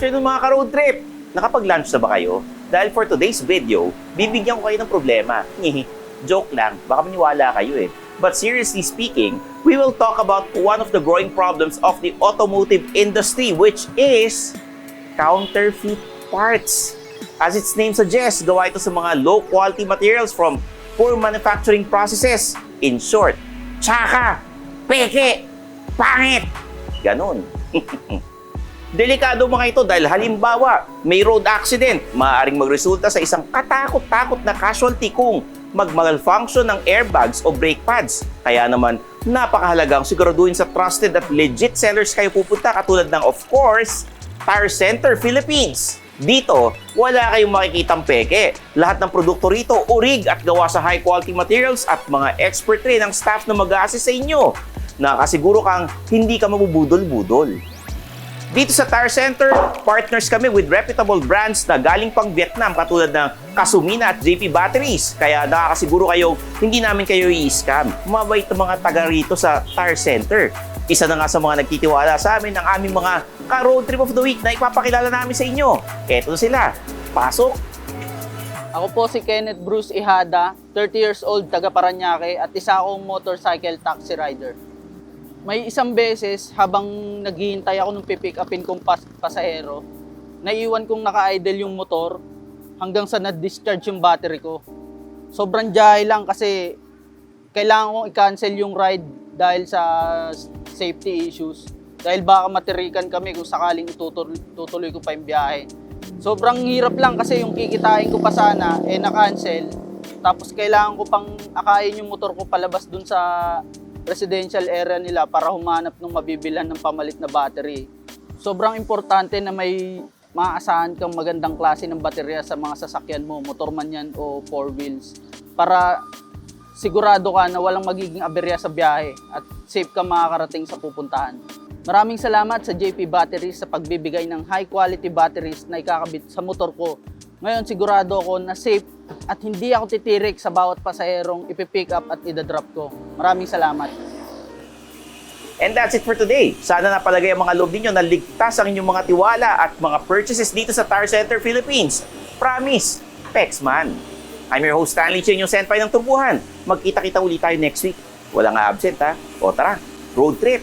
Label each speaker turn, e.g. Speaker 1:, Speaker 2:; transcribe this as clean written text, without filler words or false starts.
Speaker 1: afternoon mga ka-road trip! Nakapag-lunch na ba kayo? Dahil for today's video, bibigyan ko kayo ng problema. Joke lang, baka maniwala kayo eh. But seriously speaking, we will talk about one of the growing problems of the automotive industry, which is counterfeit parts. As its name suggests, gawa ito sa mga low-quality materials from poor manufacturing processes. In short, tsaka, peke, pangit, ganun. Delikado mga ito dahil halimbawa, may road accident, maaaring magresulta sa isang katakot-takot na casualty kung mag-malfunction ng airbags o brake pads. Kaya naman, napakahalagang siguraduhin sa trusted at legit sellers kayo pupunta katulad ng, of course, Tire Center Philippines. Dito, wala kayong makikitang peke. Lahat ng produkto rito, urig at gawa sa high-quality materials at mga expert rin ang staff na mag-a-assist sa inyo. Nakasiguro kang hindi ka mabubudol-budol. Dito sa Tire Center, partners kami with reputable brands na galing pang Vietnam katulad ng Kasumina at JP Batteries. Kaya nakakasiguro kayo, hindi namin kayo i-scam. Mabait ang mga taga rito sa Tire Center. Isa na nga sa mga nagtitiwala sa amin ang aming mga ka-road trip of the week na ipapakilala namin sa inyo. Eto sila. Pasok!
Speaker 2: Ako po si Kenneth Bruce Ihada, 30 years old, taga Paranaque at isa akong motorcycle taxi rider. May isang beses habang naghihintay ako nung pipick upin kong pasahero, naiwan kong naka-idle yung motor hanggang sa na-discharge yung battery ko. Sobrang jahe lang kasi kailangan kong i-cancel yung ride dahil sa safety issues. Dahil baka matirikan kami kung sakaling tutuloy ko pa yung biyahe. Sobrang hirap lang kasi yung kikitain ko pa sana, na-cancel. Tapos kailangan ko pang akayin yung motor ko palabas dun sa residential area nila para humanap ng mabibilhan ng pamalit na battery. Sobrang importante na may maaasahan kang magandang klase ng baterya sa mga sasakyan mo, motor man yan o four wheels, para sigurado ka na walang magiging aberya sa biyahe at safe ka makakarating sa pupuntahan. Maraming salamat sa JP Batteries sa pagbibigay ng high quality batteries na ikakabit sa motor ko. Ngayon sigurado ako na safe at hindi ako titirik sa bawat pasaherong ipipick up at idadrop ko. Maraming salamat.
Speaker 1: And that's it for today. Sana napalagay ang mga loob ninyo na ligtas ang inyong mga tiwala at mga purchases dito sa Tire Center Philippines. Promise, Pexman. I'm your host Stanley Ching, yung senpai ng Turbuhan. Magkita-kita ulit tayo next week. Walang absent ha. O tara, road trip!